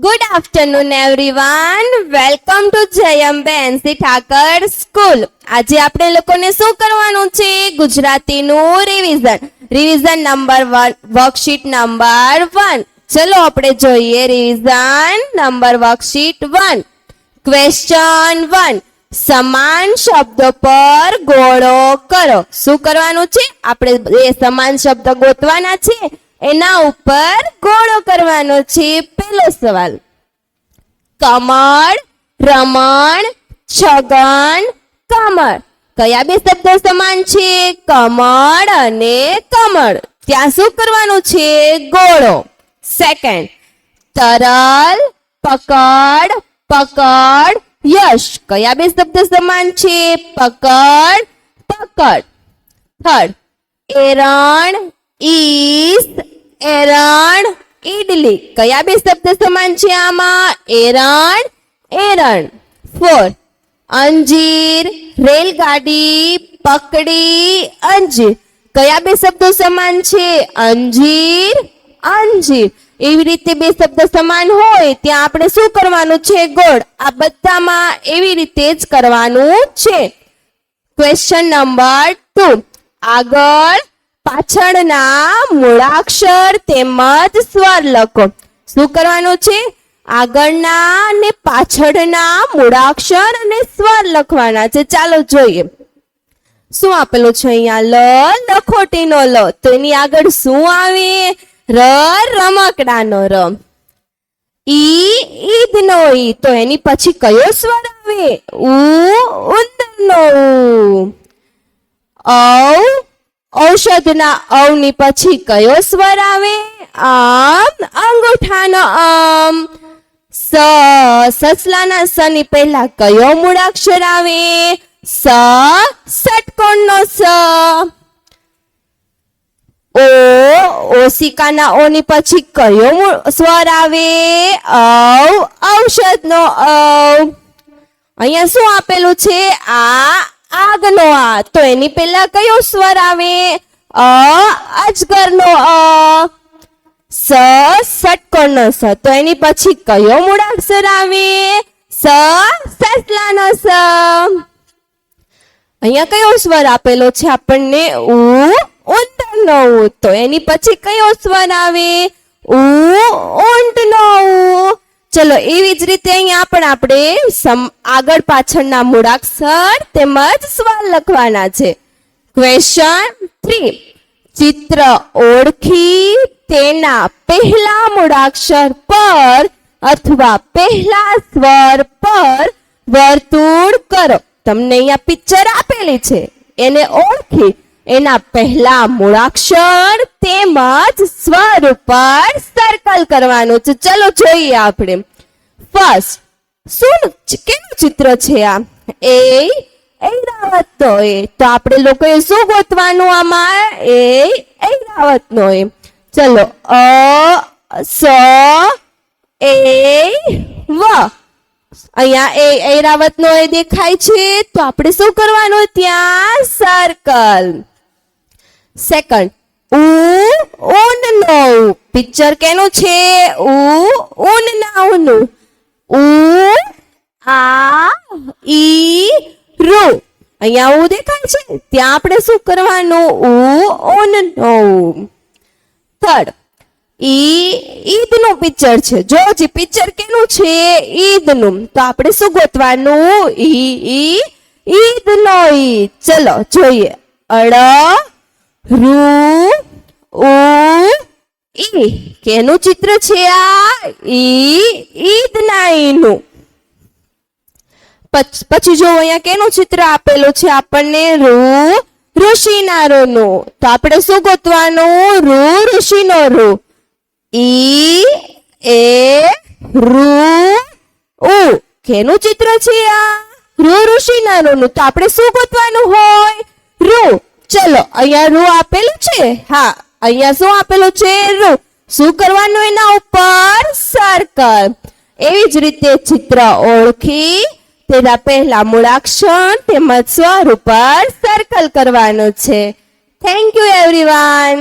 Good afternoon everyone. Welcome to Jay Ambe NC Thakar school. આજે આપણે લોકોને શું કરવાનું છે? ગુજરાતીનું રિવિઝન નંબર 1, વર્કશીટ નંબર 1. ચલો આપણે જોઈએ રિવિઝન નંબર વર્કશીટ 1. ક્વેશ્ચન 1. સમાન શબ્દો પર ગોળો કરો. શું કરવાનું છે? આપણે એ સમાન શબ્દ ગોતવાના છે, એના ઉપર ગોળો કરવાનો છે. પહેલો સવાલ, કમળ, રમણ, છગન, કમળ. કયા બે શબ્દો સમાન છે? કમળ અને કમળ. ત્યાં શું કરવાનું છે? ગોળો. સેકન્ડ, તરલ, પકડ, પકડ, યશ. કયા બે શબ્દ સમાન છે? પકડ, પકડ. થર્ડ, એરણ, ઈસ, એરણ, ઈડલી. કયા બે શબ્દ સમાન છે આમાં? એરણ, એરણ. ફોર્થ, અંજીર, રેલગાડી, પકડી, અંજીર. કયા બે શબ્દો સમાન છે? અંજીર, અંજીર. એવી રીતે બે શબ્દ સમાન હોય ત્યાં આપણે શું કરવાનું છે? ગોળ. આ બધામાં એવી રીતે જ કરવાનું છે. Question number 2. આગળ પાછળના મૂળાક્ષર તેમજ સ્વર લખો. શું કરવાનું છે? આગળના અને પાછળના મૂળાક્ષર અને સ્વર લખવાના છે. ચાલો જોઈએ શું આપેલું છે અહીંયા. લ, લખોટીનો લ. તો એની આગળ શું આવે? ર, રમકડાનો ર. ઈ, ઈદનો ઈ. તો એની પછી કયો સ્વર આવે? ઉ, ઉંદરનો ઉ. ઔ, ઔષધના ઔની પછી કયો સ્વર આવે? આમ, અંગૂઠાનો આમ. સ, સસલાના સ ની પહેલા કયો મૂળાક્ષર આવે? સ, ષટકોણનો સ. ઓ, ઓશિકાના ઓ ની પછી કયો સ્વર આવે? ઔ, ઔષધનો ઔ. અહીંયા શું આપેલું છે? આ, આગનો આ. તો એની પહેલા કયો સ્વર આવે? અ, અજગરનો અ. સ, ષટકોણનો સ. તો એની પછી કયો મૂળાક્ષર આવે? સ, સસલાનો સ. અહીંયા કયો સ્વર આપેલો છે આપણને? ઉ, ઉંદરનો ઉ. તો એની પછી કયો સ્વર આવે? ઉ, ઊંટનો ઉ. ચલો એવી જ રીતે અહીંયા પણ આપણે આગળ પાછળના મૂળાક્ષર તેમજ સ્વર લખવાના છે. ક્વેશ્ચન 3. ચિત્ર ઓળખી તેના પહેલા મૂળાક્ષર પર અથવા પહેલા સ્વર પર વર્તુળ કરો. તમને અહીંયા પિક્ચર આપેલી છે, એને ઓળખી એના પહેલા મૂળાક્ષર તેમજ સ્વર ઉપર સર્કલ કરવાનું છે. ચલો જોઈએ આપણે. ફર્સ્ટ, શું કેવું ચિત્ર છે આ? ઐરાવતનો એ. તો આપણે લોકોએ શું ગોતવાનું આમાં? ઐરાવતનો એ. ચલો અ, સ, એ, વ. અહીંયા ઐરાવતનો એ દેખાય છે, તો આપણે શું કરવાનું? ત્યાં સર્કલ. સેકન્ડ, ઉ, ઊનનો ઉ. પિક્ચર કેનું છે? ઉ, ઊનના ઊનું. ઉ, આ, ઈ, રૂ. અહીંયા ઉ દેખાય છે, ત્યાં આપણે શું કરવાનું? ઉ, ઊનનો ઉ. થર્ડ, ઈ, ઈદનું પિક્ચર છે. જો જે પિક્ચર કેનું છે? ઈદનું. તો આપણે શું ગોતવાનું? ઈ, ઈદનો ઈ. ચલો જોઈએ. અળ, રૂ, ઉ, ઈ. કેનું ચિત્ર છે આ? ઈ, ઈદના ઈનું. પછી જો અહીંયા કેનું ચિત્ર આપેલું છે આપણને? રૂ, ઋષિના રૂનું. તો આપણે શું ગોતવાનું? રૂ, ઋષિનો રૂ. ઈ, એ, રૂ, ઉ. કેનું ચિત્ર છે આ? રૂ, ઋષિના રૂનું. તો આપણે શું ગોતવાનું હોય? રૂ. ચલો અહીંયા રૂ આપેલું છે. હા, અહીંયા શું આપેલું છે? રૂ. શું કરવાનું એના ઉપર? સર્કલ. એવી જ રીતે ચિત્ર ઓળખી તેના પહેલા મૂળાક્ષર તેમજ સ્વર ઉપર સર્કલ કરવાનું છે. Thank you everyone.